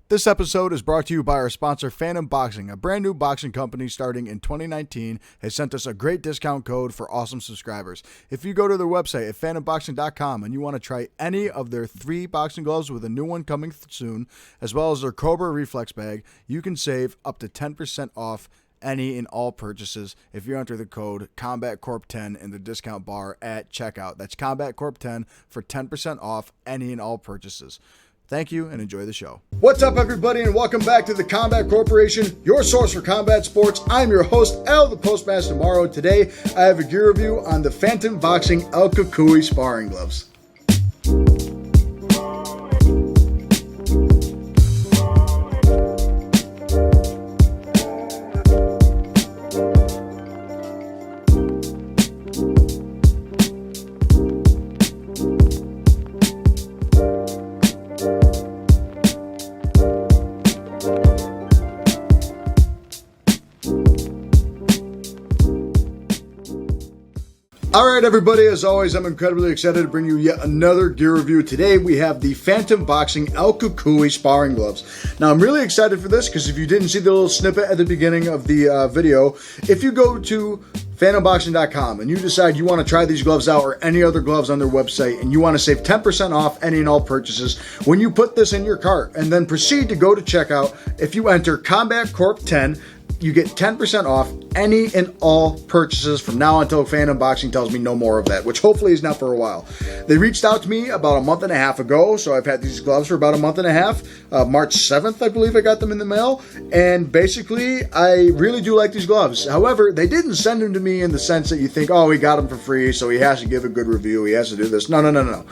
This episode is brought to you by our sponsor, Phantom Boxing, a brand new boxing company starting in 2019, has sent us a great discount code for awesome subscribers. If you go to their website at phantomboxing.com and you want to try any of their 3 boxing gloves with a new one coming soon, as well as their Cobra Reflex bag, you can save up to 10% off any and all purchases if you enter the code CombatCorp10 in the discount bar at checkout. That's CombatCorp10 for 10% off any and all purchases. Thank you and enjoy the show. What's up, everybody, and welcome back to the Combat Corporation, your source for combat sports. I'm your host, El the Postmaster Morrow. Today, I have a gear review on the Phantom Boxing El Cucuy Sparring Gloves. Alright everybody, as always, I'm incredibly excited to bring you yet another gear review. Today we have the Phantom Boxing El Cucuy Sparring Gloves. Now I'm really excited for this because if you didn't see the little snippet at the beginning of the video, if you go to phantomboxing.com and you decide you want to try these gloves out or any other gloves on their website and you want to save 10% off any and all purchases, when you put this in your cart and then proceed to go to checkout, if you enter CombatCorp10, you get 10% off any and all purchases from now until Phantom Boxing tells me no more of that, which hopefully is not for a while. They reached out to me about a month and a half ago, so I've had these gloves for about a month and a half. March 7th, I believe I got them in the mail, and basically, I really do like these gloves. However, they didn't send them to me in the sense that you think, oh, he got them for free, so he has to give a good review, he has to do this. No.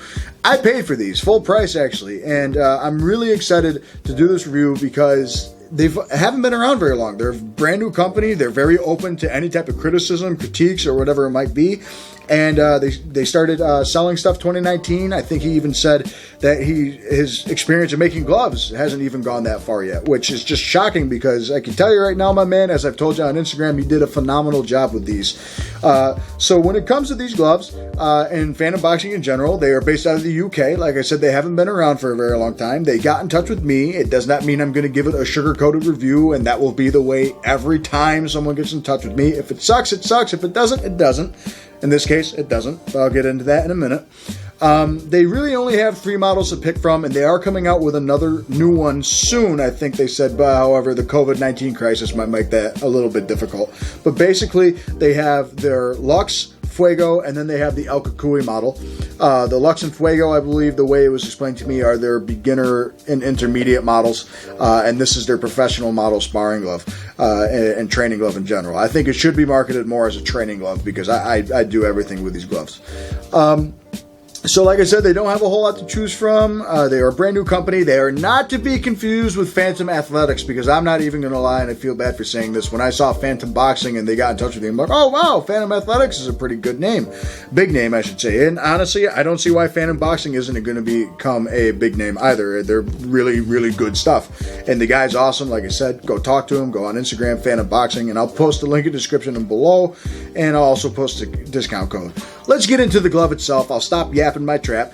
I paid for these, full price actually, and I'm really excited to do this review because they haven't been around very long. They're a brand new company. They're very open to any type of criticism, critiques, or whatever it might be. And they started selling stuff 2019. I think he even said that his experience in making gloves hasn't even gone that far yet, which is just shocking because I can tell you right now, my man, as I've told you on Instagram, he did a phenomenal job with these. So when it comes to these gloves and Phantom Boxing in general, they are based out of the UK. Like I said, they haven't been around for a very long time. They got in touch with me. It does not mean I'm going to give it a sugar-coated review, and that will be the way every time someone gets in touch with me. If it sucks, it sucks. If it doesn't, it doesn't. In this case, it doesn't, but I'll get into that in a minute. They really only have 3 models to pick from, and they are coming out with another new one soon, I think they said, but however, the COVID-19 crisis might make that a little bit difficult. But basically, they have their Luxe, Fuego, and then they have the El Cucuy model. The Luxe and Fuego, I believe, the way it was explained to me, are their beginner and intermediate models, and this is their professional model sparring glove and training glove in general. I think it should be marketed more as a training glove because I do everything with these gloves. So like I said, they don't have a whole lot to choose from. They are a brand new company. They are not to be confused with Phantom Athletics because I'm not even going to lie, and I feel bad for saying this. When I saw Phantom Boxing and they got in touch with me, I'm like, oh, wow, Phantom Athletics is a pretty good name. Big name, I should say. And honestly, I don't see why Phantom Boxing isn't going to become a big name either. They're really, really good stuff. And the guy's awesome. Like I said, go talk to him. Go on Instagram, Phantom Boxing, and I'll post the link in the description below, and I'll also post a discount code. Let's get into the glove itself. I'll stop yapping my trap.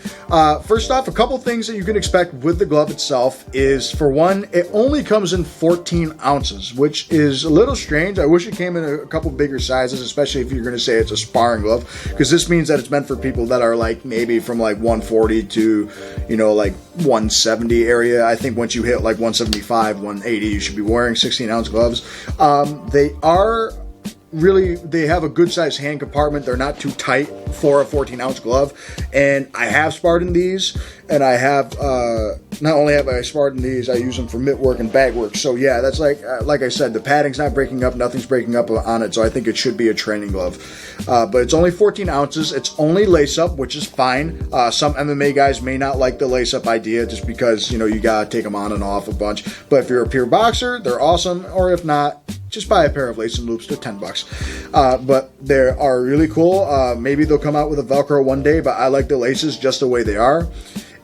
First off, a couple things that you can expect with the glove itself is, for one, it only comes in 14 ounces, which is a little strange. I wish it came in a couple bigger sizes, especially if you're going to say it's a sparring glove, because this means that it's meant for people that are like maybe from like 140 to, like 170 area. I think once you hit like 175, 180, you should be wearing 16-ounce gloves. They have a good sized hand compartment. They're not too tight for a 14-ounce glove. And I have sparred in these, and I have, not only have I sparred in these, I use them for mitt work and bag work. So yeah, that's like I said, the padding's not breaking up, nothing's breaking up on it, so I think it should be a training glove. But it's only 14 ounces. It's only lace up, which is fine. Some MMA guys may not like the lace up idea just because, you gotta take them on and off a bunch. But if you're a pure boxer, they're awesome. Or if not, just buy a pair of lace and loops. They're $10. But they are really cool. Maybe they'll come out with a Velcro one day, but I like the laces just the way they are.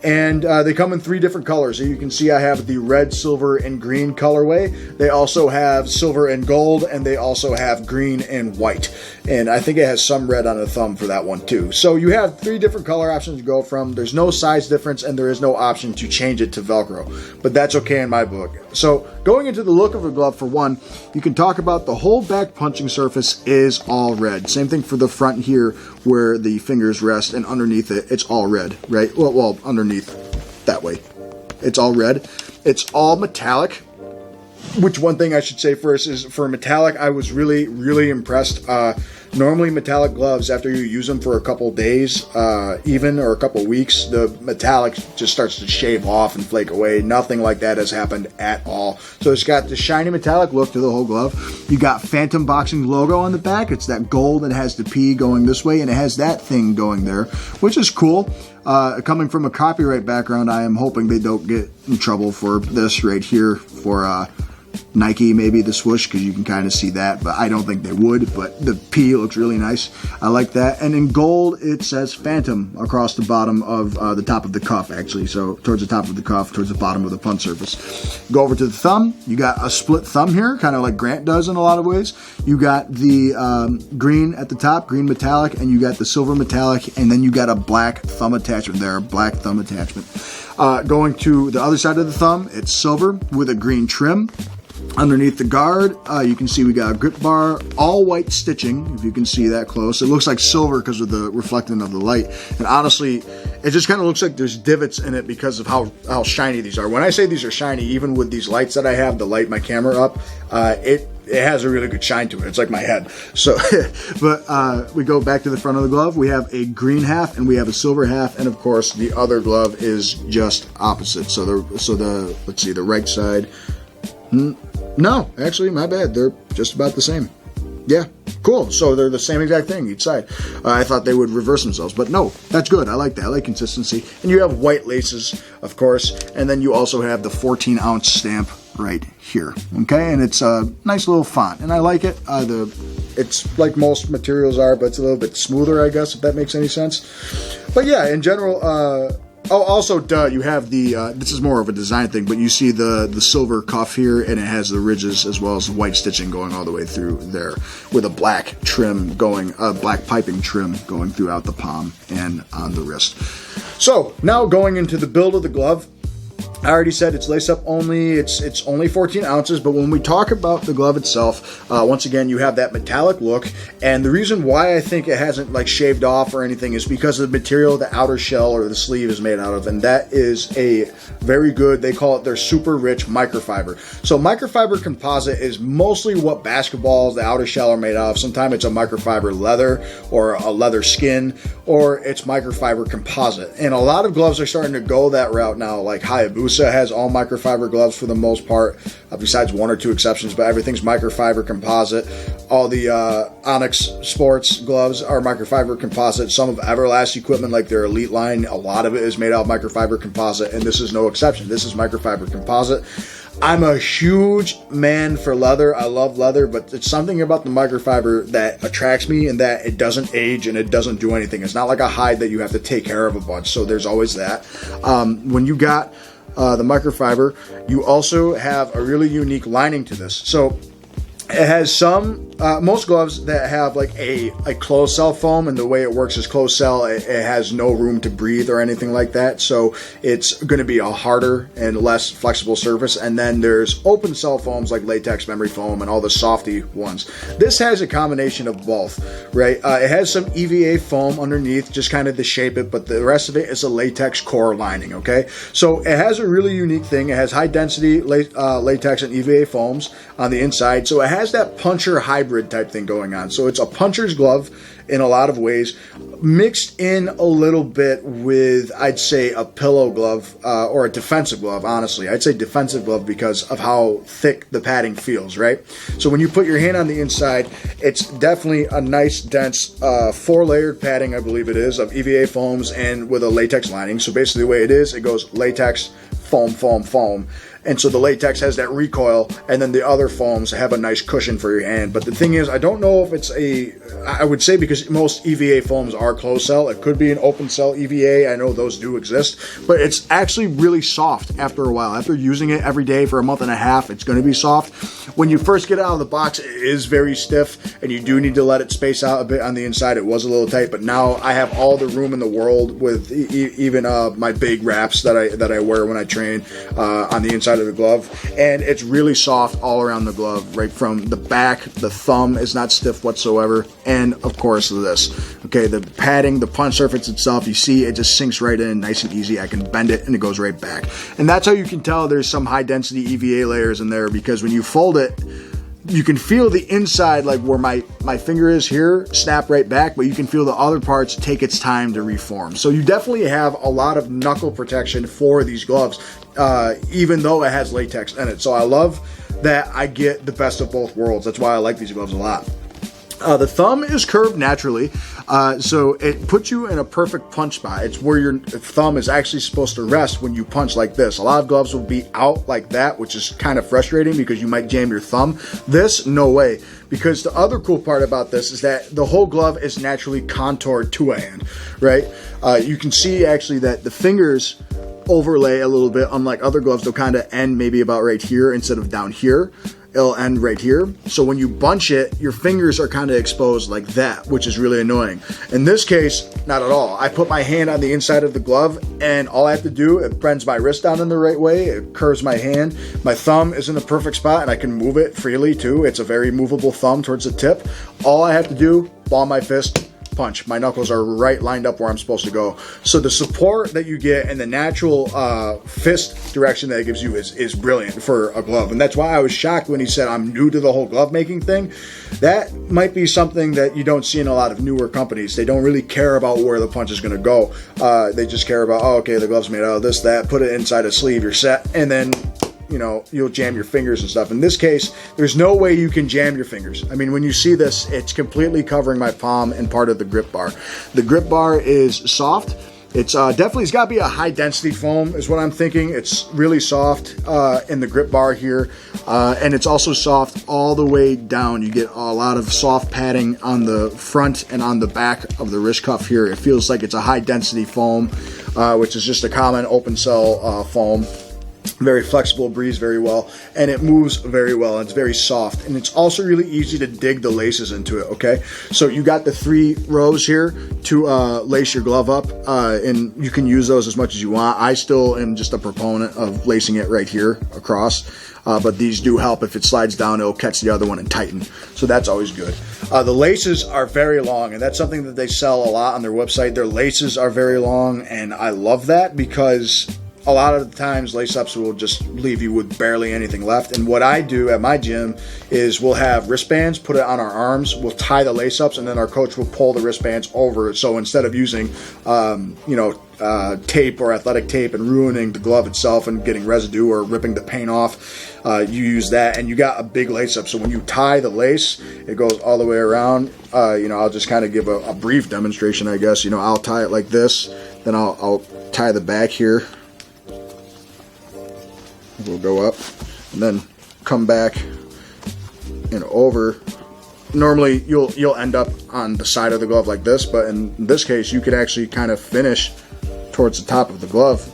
And they come in 3 different colors. So you can see I have the red, silver, and green colorway. They also have silver and gold, and they also have green and white. And I think it has some red on the thumb for that one too. So you have 3 different color options to go from. There's no size difference, and there is no option to change it to Velcro. But that's okay in my book. So going into the look of the glove, for one, you can talk about the whole back punching surface is all red. Same thing for the front here where the fingers rest, and underneath it, it's all red, right? Well, underneath that way. It's all red. It's all metallic. Which one thing I should say first is for metallic, I was really, really impressed. Normally metallic gloves, after you use them for a couple days, even, or a couple weeks, the metallic just starts to shave off and flake away. Nothing like that has happened at all. So it's got the shiny metallic look to the whole glove. You got Phantom Boxing logo on the back. It's that gold that has the P going this way, and it has that thing going there, which is cool. Coming from a copyright background, I am hoping they don't get in trouble for this right here for Nike, maybe the swoosh, because you can kind of see that, but I don't think they would. But the P looks really nice. I like that. And in gold, it says Phantom across the bottom of the top of the cuff, actually. So towards the top of the cuff, towards the bottom of the punch surface. Go over to the thumb. You got a split thumb here, kind of like Grant does in a lot of ways. You got the green at the top, green metallic, and you got the silver metallic, and then you got a black thumb attachment there, black thumb attachment. Going to the other side of the thumb, it's silver with a green trim. Underneath the guard, you can see we got a grip bar, all white stitching, if you can see that close. It looks like silver because of the reflecting of the light. And honestly, it just kind of looks like there's divots in it because of how shiny these are. When I say these are shiny, even with these lights that I have to light my camera up, it has a really good shine to it. It's like my head. So, but we go back to the front of the glove. We have a green half and we have a silver half, and of course the other glove is just opposite. So the let's see, the right side. No, actually, my bad. They're just about the same. Yeah, cool. So they're the same exact thing each side. I thought they would reverse themselves, but no, that's good. I like that. I like consistency. And you have white laces, of course, and then you also have the 14-ounce stamp right here. Okay, and it's a nice little font, and I like it. It's like most materials are, but it's a little bit smoother, I guess, if that makes any sense. But yeah, in general. Oh, also, you have the, this is more of a design thing, but you see the silver cuff here, and it has the ridges as well as the white stitching going all the way through there, with a black trim going, black piping trim going throughout the palm and on the wrist. So, now going into the build of the glove. I already said it's lace up only. It's only 14 ounces, but when we talk about the glove itself, once again, you have that metallic look. And the reason why I think it hasn't like shaved off or anything is because of the material the outer shell or the sleeve is made out of, and that is a very good, they call it their super rich microfiber. So microfiber composite is mostly what basketballs, the outer shell, are made of. Sometimes it's a microfiber leather or a leather skin, or it's microfiber composite. And a lot of gloves are starting to go that route now, like Hayabusa has all microfiber gloves for the most part, besides 1 or 2 exceptions, but everything's microfiber composite. All the Onyx Sports gloves are microfiber composite. Some of Everlast equipment, like their Elite line, a lot of it is made out of microfiber composite, and this is no exception. This is microfiber composite. I'm a huge man for leather. I love leather, but it's something about the microfiber that attracts me, and that it doesn't age and it doesn't do anything. It's not like a hide that you have to take care of a bunch, so there's always that. When you got the microfiber, you also have a really unique lining to this. So it has some, most gloves that have like a closed cell foam, and the way it works is closed cell. It has no room to breathe or anything like that. So it's going to be a harder and less flexible surface. And then there's open cell foams like latex memory foam and all the softy ones. This has a combination of both, right? It has some EVA foam underneath, just kind of to shape it, but the rest of it is a latex core lining, okay? So it has a really unique thing. It has high density latex and EVA foams on the inside. So it has that puncher hybrid type thing going on. So it's a puncher's glove in a lot of ways, mixed in a little bit with, I'd say, a pillow glove or a defensive glove, honestly. I'd say defensive glove because of how thick the padding feels, right? So when you put your hand on the inside, it's definitely a nice, dense, 4-layered padding, I believe it is, of EVA foams and with a latex lining. So basically the way it is, it goes latex, foam, foam, foam. and so the latex has that recoil, and then the other foams have a nice cushion for your hand. But the thing is, I don't know if it's I would say, because most EVA foams are closed cell, it could be an open cell EVA. I know those do exist, but it's actually really soft after a while. After using it every day for a month and a half, it's going to be soft. When you first get it out of the box, it is very stiff, and you do need to let it space out a bit on the inside. It was a little tight, but now I have all the room in the world with even my big wraps that I wear when I train on the inside of the glove, and it's really soft all around the glove, right from the back. The thumb is not stiff whatsoever, and of course this. Okay, the padding, the punch surface itself, you see it just sinks right in nice and easy. I can bend it and it goes right back, and that's how you can tell there's some high density EVA layers in there, because when you fold it, you can feel the inside, like where my finger is here, snap right back, but you can feel the other parts take its time to reform. So you definitely have a lot of knuckle protection for these gloves, even though it has latex in it. So I love that I get the best of both worlds. That's why I like these gloves a lot. The thumb is curved naturally, so it puts you in a perfect punch spot. It's where your thumb is actually supposed to rest when you punch like this. A lot of gloves will be out like that, which is kind of frustrating because you might jam your thumb. This, no way, because the other cool part about this is that the whole glove is naturally contoured to a hand, right? You can see actually that the fingers overlay a little bit. Unlike other gloves, they'll kind of end maybe about right here instead of down here. It'll end right here. So when you bunch it, your fingers are kind of exposed like that, which is really annoying. In this case, not at all. I put my hand on the inside of the glove, and all I have to do, it bends my wrist down in the right way, it curves my hand. My thumb is in the perfect spot, and I can move it freely too. It's a very movable thumb towards the tip. All I have to do, ball my fist, punch. My knuckles are right lined up where I'm supposed to go. So the support that you get and the natural fist direction that it gives you is brilliant for a glove. And that's why I was shocked when he said I'm new to the whole glove making thing. That might be something that you don't see in a lot of newer companies. They don't really care about where the punch is going to go. They just care about, oh, okay, the glove's made out of this, that, put it inside a sleeve, you're set, and then you know, you'll jam your fingers and stuff. In this case, there's no way you can jam your fingers. I mean, when you see this, it's completely covering my palm and part of the grip bar. The grip bar is soft. It's definitely, it's got to be a high density foam is what I'm thinking. It's really soft in the grip bar here. And it's also soft all the way down. You get a lot of soft padding on the front and on the back of the wrist cuff here. It feels like it's a high density foam, which is just a common open cell foam. Very flexible, breathes very well, and it moves very well, and it's very soft, and it's also really easy to dig the laces into it, okay? So you got the 3 rows here to lace your glove up, and you can use those as much as you want. I still am just a proponent of lacing it right here across, but these do help. If it slides down, it'll catch the other one and tighten, so that's always good. The laces are very long, and that's something that they sell a lot on their website. Their laces are very long, and I love that because a lot of the times lace-ups will just leave you with barely anything left. And what I do at my gym is we'll have wristbands, put it on our arms, we'll tie the lace-ups, and then our coach will pull the wristbands over. So instead of using, tape or athletic tape and ruining the glove itself and getting residue or ripping the paint off, you use that, and you got a big lace-up. So when you tie the lace, it goes all the way around. I'll just kind of give a brief demonstration, I guess. I'll tie it like this, then I'll tie the back here. We'll go up and then come back and over. Normally you'll end up on the side of the glove like this, but in this case you could actually kind of finish towards the top of the glove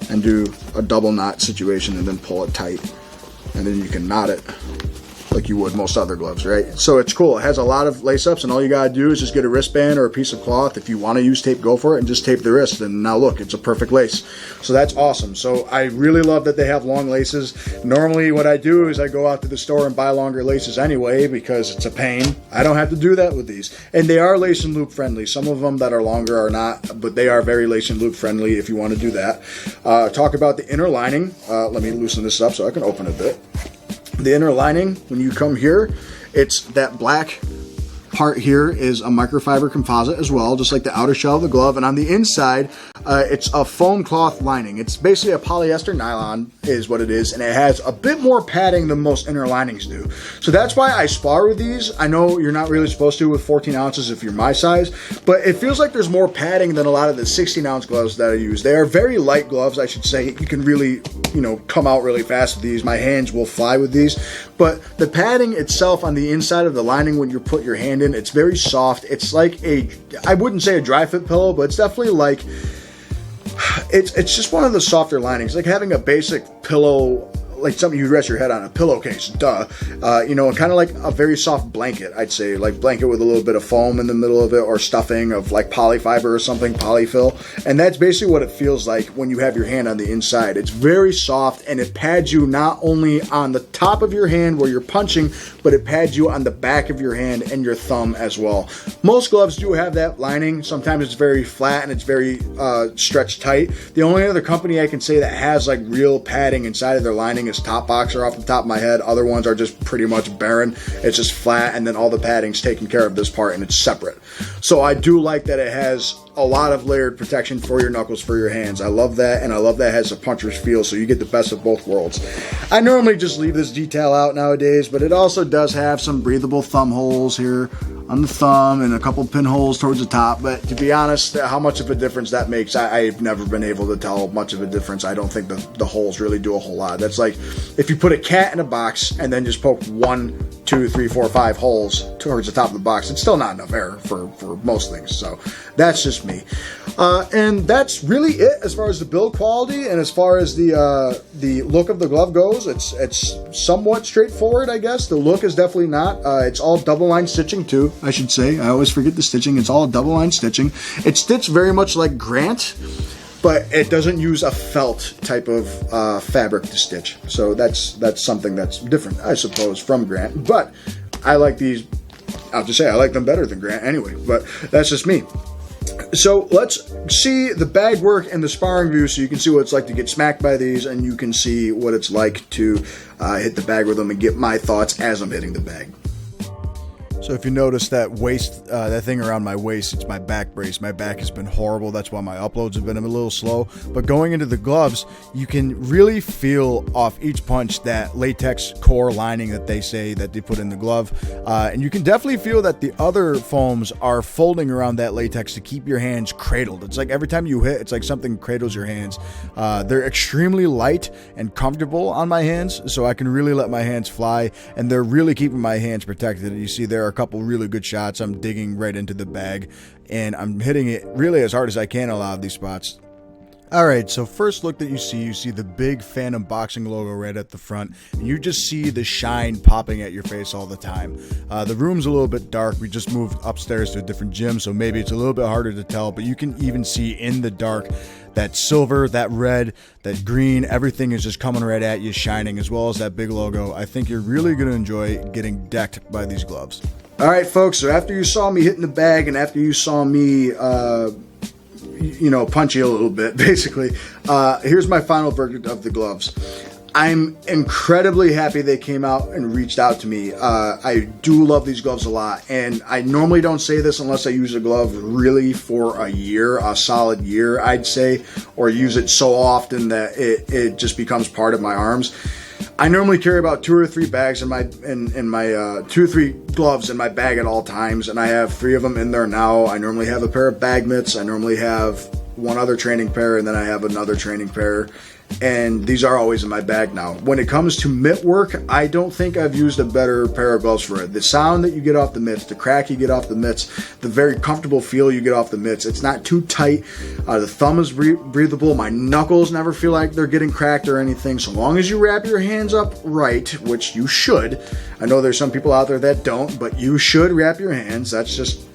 and do a double knot situation and then pull it tight, and then you can knot it like you would most other gloves, right? So it's cool. It has a lot of lace-ups, and all you gotta do is just get a wristband or a piece of cloth. If you want to use tape, go for it, and just tape the wrist, and now look, it's a perfect lace. So that's awesome. So I really love that they have long laces. Normally what I do is I go out to the store and buy longer laces anyway because it's a pain. I don't have to do that with these. And they are lace and loop friendly. Some of them that are longer are not, but they are very lace and loop friendly if you want to do that. Talk about the inner lining. Let me loosen this up so I can open a bit. The inner lining, when you come here, it's that black part here is a microfiber composite as well, just like the outer shell of the glove. And on the inside, it's a foam cloth lining. It's basically a polyester nylon is what it is, and it has a bit more padding than most inner linings do. So that's why I spar with these. I know you're not really supposed to with 14 ounces if you're my size, but it feels like there's more padding than a lot of the 16-ounce gloves that I use. They are very light gloves, I should say. You can really, come out really fast with these. My hands will fly with these, but the padding itself on the inside of the lining when you put your hand in, it's very soft. It's like I wouldn't say a dry fit pillow, but it's definitely like, it's just one of the softer linings, like having a basic pillow, like something you rest your head on, a pillowcase, and kind of like a very soft blanket, I'd say, like blanket with a little bit of foam in the middle of it, or stuffing of like polyfiber or something, polyfill. And that's basically what it feels like when you have your hand on the inside. It's very soft, and it pads you not only on the top of your hand where you're punching, but it pads you on the back of your hand and your thumb as well. Most gloves do have that lining. Sometimes it's very flat and it's very stretched tight. The only other company I can say that has like real padding inside of their lining is Top Boxer off the top of my head. Other ones are just pretty much barren. It's just flat, and then all the padding's taking care of this part, and it's separate. So I do like that it has a lot of layered protection for your knuckles, for your hands. I love that, and I love that it has a puncher's feel, so you get the best of both worlds. I normally just leave this detail out nowadays, but it also does have some breathable thumb holes here on the thumb and a couple pinholes towards the top. But to be honest, how much of a difference that makes, I've never been able to tell much of a difference. I don't think the holes really do a whole lot. That's like if you put a cat in a box and then just poke 1, 2, 3, 4, 5 holes towards the top of the box, it's still not enough air for most things. So that's just me. And that's really it as far as the build quality, and as far as the look of the glove goes. It's somewhat straightforward, I guess. The look is definitely not. It's all double line stitching too, I should say. I always forget the stitching. It's all double line stitching. It's stitched very much like Grant, but it doesn't use a felt type of fabric to stitch. So that's something that's different, I suppose, from Grant. But I like these. I'll just say I like them better than Grant anyway, but that's just me. So let's see the bag work and the sparring view, so you can see what it's like to get smacked by these, and you can see what it's like to hit the bag with them and get my thoughts as I'm hitting the bag. So if you notice that waist, that thing around my waist, it's my back brace. My back has been horrible. That's why my uploads have been a little slow. But going into the gloves, you can really feel off each punch that latex core lining that they say that they put in the glove. And you can definitely feel that the other foams are folding around that latex to keep your hands cradled. It's like every time you hit, it's like something cradles your hands. They're extremely light and comfortable on my hands, so I can really let my hands fly, and they're really keeping my hands protected. You see there are a couple really good shots. I'm digging right into the bag, and I'm hitting it really as hard as I can in a lot of these spots. Alright, so first look that you see the big Phantom Boxing logo right at the front, and you just see the shine popping at your face all the time. The room's a little bit dark. We just moved upstairs to a different gym, so maybe it's a little bit harder to tell, but you can even see in the dark that silver, that red, that green, everything is just coming right at you, shining, as well as that big logo. I think you're really going to enjoy getting decked by these gloves. Alright folks, so after you saw me hitting the bag, and after you saw me punch you a little bit, basically, here's my final verdict of the gloves. I'm incredibly happy they came out and reached out to me. I do love these gloves a lot, and I normally don't say this unless I use a glove really for a solid year, I'd say, or use it so often that it just becomes part of my arms. I normally carry about 2 or 3 bags in my 2 or 3 gloves in my bag at all times, and I have 3 of them in there now. I normally have a pair of bag mitts. I normally have one other training pair, and then I have another training pair, and these are always in my bag now. When it comes to mitt work, I don't think I've used a better pair of gloves for it. The sound that you get off the mitts, the crack you get off the mitts, the very comfortable feel you get off the mitts. It's not too tight. The thumb is breathable. My knuckles never feel like they're getting cracked or anything. So long as you wrap your hands up right, which you should. I know there's some people out there that don't, but you should wrap your hands. That's just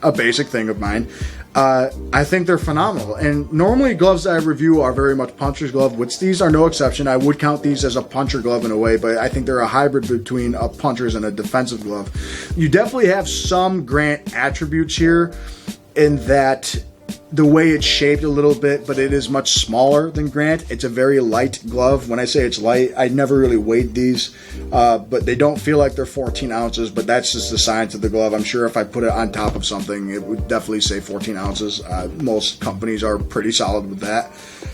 a basic thing of mine. I think they're phenomenal, and normally gloves that I review are very much puncher's glove, which these are no exception. I would count these as a puncher glove in a way, but I think they're a hybrid between a puncher's and a defensive glove. You definitely have some Grant attributes here in that the way it's shaped a little bit, but it is much smaller than Grant. It's a very light glove. When I say it's light, I never really weighed these, but they don't feel like they're 14 ounces, but that's just the science of the glove. I'm sure if I put it on top of something, it would definitely say 14 ounces. Most companies are pretty solid with that,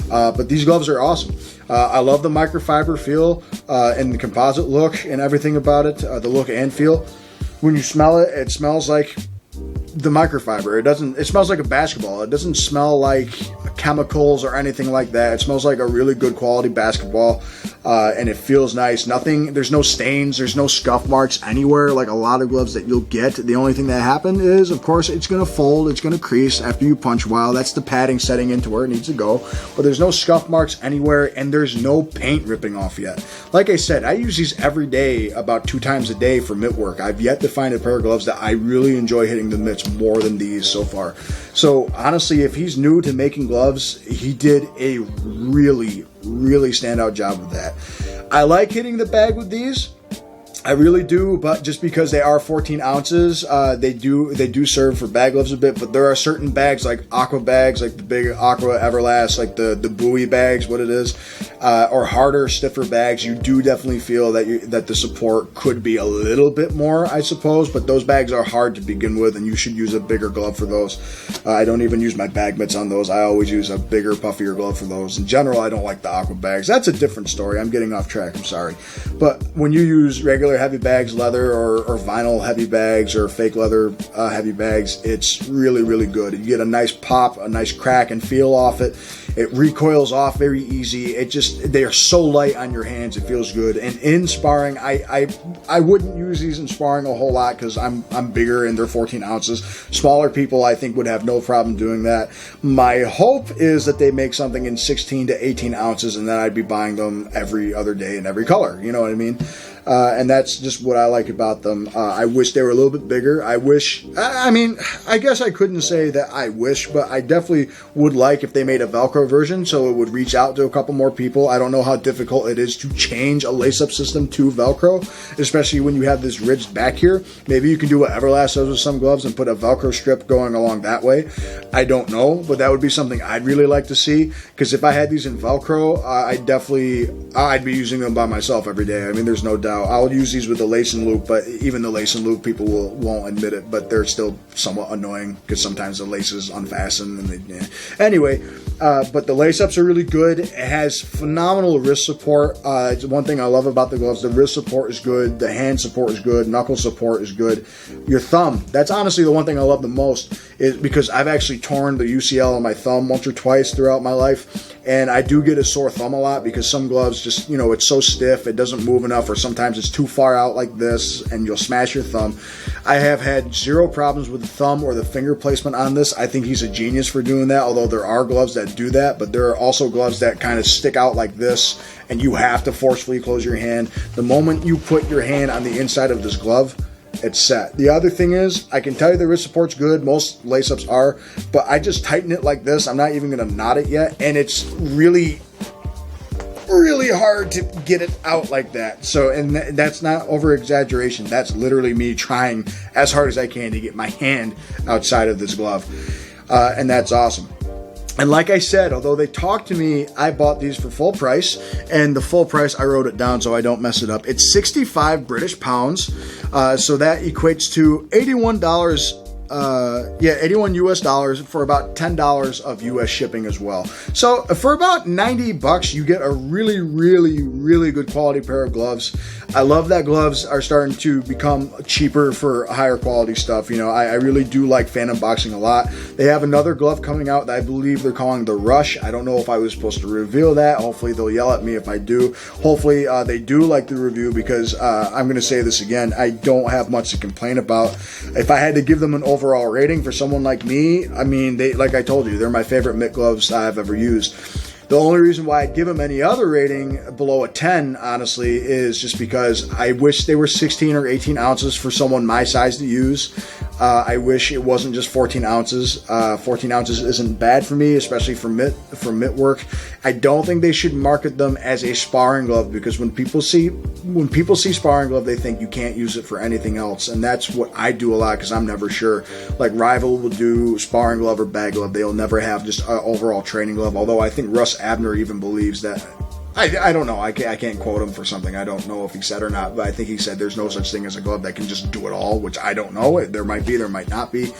but these gloves are awesome. I love the microfiber feel and the composite look and everything about it, the look and feel. When you smell it, it smells like the microfiber. It smells like a basketball. It doesn't smell like chemicals or anything like that. It smells like a really good quality basketball, and it feels nice. There's no stains, there's no scuff marks anywhere like a lot of gloves that you'll get. The only thing that happens is, of course, it's going to fold, it's going to crease after you punch a while. That's the padding setting into where it needs to go, but there's no scuff marks anywhere, and there's no paint ripping off yet. Like I said, I use these every day, about 2 times a day for mitt work. I've yet to find a pair of gloves that I really enjoy hitting the mitts more than these so far. So honestly, if he's new to making gloves, he did a really standout job with that. I like hitting the bag with these. I really do, but just because they are 14 ounces, they do serve for bag gloves a bit, but there are certain bags like aqua bags, like the big aqua Everlast, like the buoy bags, what it is, or harder, stiffer bags. You do definitely feel that the support could be a little bit more, I suppose, but those bags are hard to begin with, and you should use a bigger glove for those. I don't even use my bag mitts on those. I always use a bigger, puffier glove for those. In general, I don't like the aqua bags. That's a different story. I'm getting off track. I'm sorry. But when you use regular heavy bags, leather or vinyl heavy bags or fake leather heavy bags, it's really good. You get a nice pop, a nice crack and feel off it. It recoils off very easy. They are so light on your hands. It feels good. And in sparring, I wouldn't use these in sparring a whole lot because I'm bigger and they're 14 ounces. Smaller people, I think, would have no problem doing that. My hope is that they make something in 16 to 18 ounces, and then I'd be buying them every other day in every color. You know what I mean? And that's just what I like about them. I wish they were a little bit bigger. I guess I couldn't say that I wish, but I definitely would like if they made a Velcro version so it would reach out to a couple more people. I don't know how difficult it is to change a lace-up system to Velcro, especially when you have this ridged back here. Maybe you can do what Everlast does with some gloves and put a Velcro strip going along that way. I don't know, but that would be something I'd really like to see, because if I had these in Velcro, I'd be using them by myself every day. I mean, there's no doubt. I'll use these with the lace and loop, but even the lace and loop people won't admit it, but they're still somewhat annoying because sometimes the laces unfasten and anyway. But the lace ups are really good. It has phenomenal wrist support. It's one thing I love about the gloves. The wrist support is good. The hand support is good. Knuckle support is good. Your thumb. That's honestly the one thing I love the most, is because I've actually torn the UCL on my thumb once or twice throughout my life. And I do get a sore thumb a lot because some gloves just, it's so stiff, it doesn't move enough, or sometimes it's too far out like this and you'll smash your thumb. I have had zero problems with the thumb or the finger placement on this. I think he's a genius for doing that, although there are gloves that do that, but there are also gloves that kind of stick out like this and you have to forcefully close your hand. The moment you put your hand on the inside of this glove, it's set. The other thing is, I can tell you the wrist support's good. Most lace-ups are, but I just tighten it like this. I'm not even going to knot it yet, and it's really hard to get it out like that. So, and that's not over-exaggeration. That's literally me trying as hard as I can to get my hand outside of this glove, and that's awesome. And like I said, although they talked to me, I bought these for full price, and the full price, I wrote it down so I don't mess it up. It's 65 British pounds, so that equates to $81, 81 US dollars for about $10 of US shipping as well. So for about 90 bucks, you get a really good quality pair of gloves. I love that gloves are starting to become cheaper for higher quality stuff. I really do like Phantom Boxing a lot. They have another glove coming out that I believe they're calling the Rush. I don't know if I was supposed to reveal that. Hopefully they'll yell at me if I do. Hopefully they do like the review, because I'm going to say this again, I don't have much to complain about. If I had to give them an overall rating for someone like me, I mean, like I told you, they're my favorite mitt gloves I've ever used. The only reason why I'd give them any other rating below a 10, honestly, is just because I wish they were 16 or 18 ounces for someone my size to use. I wish it wasn't just 14 ounces. 14 ounces isn't bad for me, especially for mitt work. I don't think they should market them as a sparring glove, because when people see sparring glove, they think you can't use it for anything else, and that's what I do a lot, because I'm never sure. Like Rival will do sparring glove or bag glove. They'll never have just an overall training glove, although I think Russ Abner even believes that. I don't know. I can't quote him for something. I don't know if he said or not, but I think he said there's no such thing as a glove that can just do it all, which I don't know. There might be, there might not be.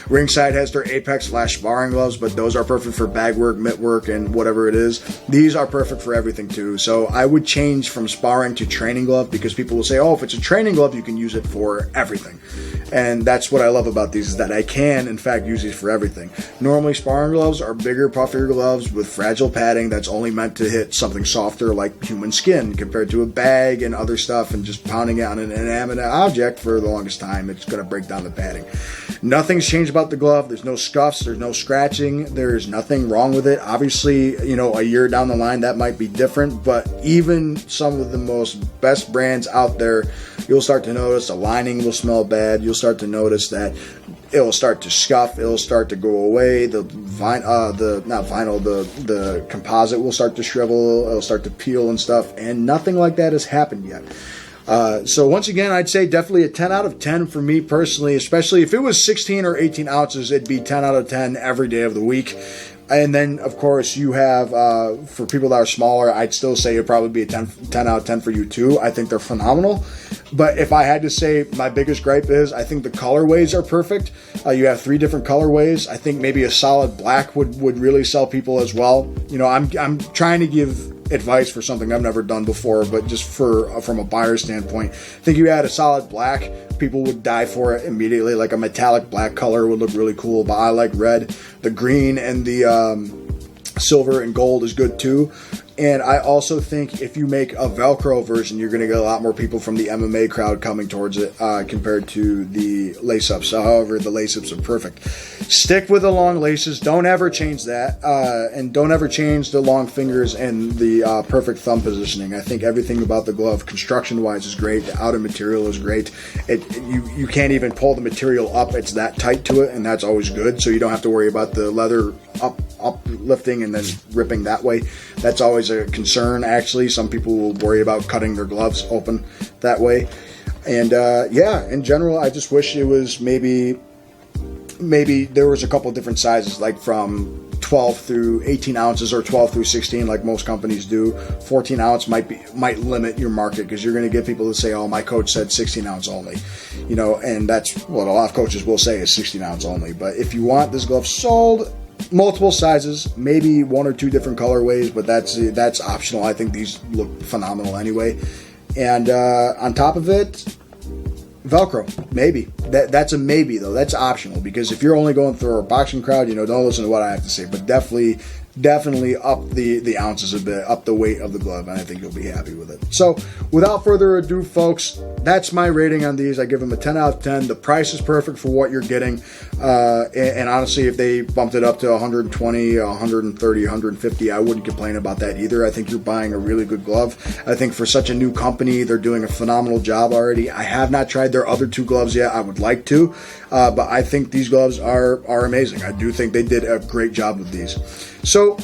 Ringside has their Apex Flash sparring gloves, but those are perfect for bag work, mitt work, and whatever it is. These are perfect for everything too. So I would change from sparring to training glove, because people will say, oh, if it's a training glove, you can use it for everything. And that's what I love about these, is that I can, in fact, use these for everything. Normally, sparring gloves are bigger, puffier gloves with fragile padding that's only meant to hit something softer like human skin, compared to a bag and other stuff, and just pounding it on an inanimate object for the longest time, it's going to break down the padding. Nothing's changed about the glove. There's no scuffs, there's no scratching, there's nothing wrong with it. Obviously, a year down the line that might be different, but even some of the best brands out there, you'll start to notice the lining will smell bad. You'll start to notice that it'll start to scuff, it'll start to go away. The composite will start to shrivel, it'll start to peel and stuff, and nothing like that has happened yet. So once again, I'd say definitely a 10 out of 10 for me personally, especially if it was 16 or 18 ounces, it'd be 10 out of 10 every day of the week. And then, of course, you have, for people that are smaller, I'd still say it'd probably be a 10 out of 10 for you too. I think they're phenomenal. But if I had to say, my biggest gripe is, I think the colorways are perfect. You have 3 different colorways. I think maybe a solid black would really sell people as well. I'm trying to give advice for something I've never done before, but just from a buyer standpoint, I think you add a solid black, people would die for it immediately. Like a metallic black color would look really cool, but I like red. The green and the silver and gold is good too. And I also think if you make a Velcro version, you're going to get a lot more people from the MMA crowd coming towards it compared to the lace-ups. However, the lace-ups are perfect. Stick with the long laces. Don't ever change that. And don't ever change the long fingers and the perfect thumb positioning. I think everything about the glove, construction-wise, is great. The outer material is great. You can't even pull the material up. It's that tight to it, and that's always good. So you don't have to worry about the leather uplifting and then ripping that way. That's always a concern, actually. Some people will worry about cutting their gloves open that way. And in general, I just wish it was maybe there was a couple of different sizes, like from 12 through 18 ounces or 12 through 16, like most companies do. 14 ounce might limit your market, because you're going to get people that say, oh, my coach said 16 ounce only, and that's what a lot of coaches will say, is 16 ounce only. But if you want this glove sold, multiple sizes, maybe 1 or 2 different colorways, but that's optional. I think these look phenomenal anyway. And on top of it, Velcro, maybe. That's a maybe, though. That's optional, because if you're only going through a boxing crowd, don't listen to what I have to say, but definitely up the ounces a bit, up the weight of the glove, and I think you'll be happy with it. So without further ado, folks, that's my rating on these. I give them a 10 out of 10. The price is perfect for what you're getting. And honestly, if they bumped it up to 120, 130, 150, I wouldn't complain about that either. I think you're buying a really good glove. I think for such a new company, they're doing a phenomenal job already. I have not tried their other 2 gloves yet. I would like to, but I think these gloves are amazing. I do think they did a great job with these. So,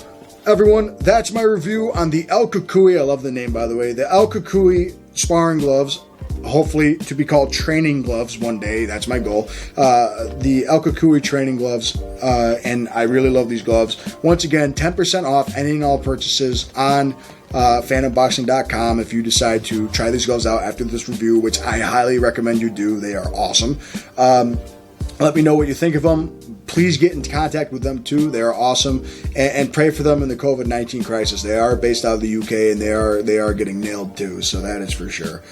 everyone, that's my review on the El Cucuy. I love the name, by the way. The El Cucuy sparring gloves, hopefully to be called training gloves one day. That's my goal. The El Cucuy training gloves, and I really love these gloves. Once again, 10% off any and all purchases on phantomboxing.com if you decide to try these gloves out after this review, which I highly recommend you do. They are awesome. Let me know what you think of them. Please get in contact with them too. They are awesome, and pray for them in the COVID-19 crisis. They are based out of the UK, and they are getting nailed too. So that is for sure.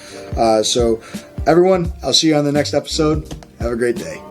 So everyone, I'll see you on the next episode. Have a great day.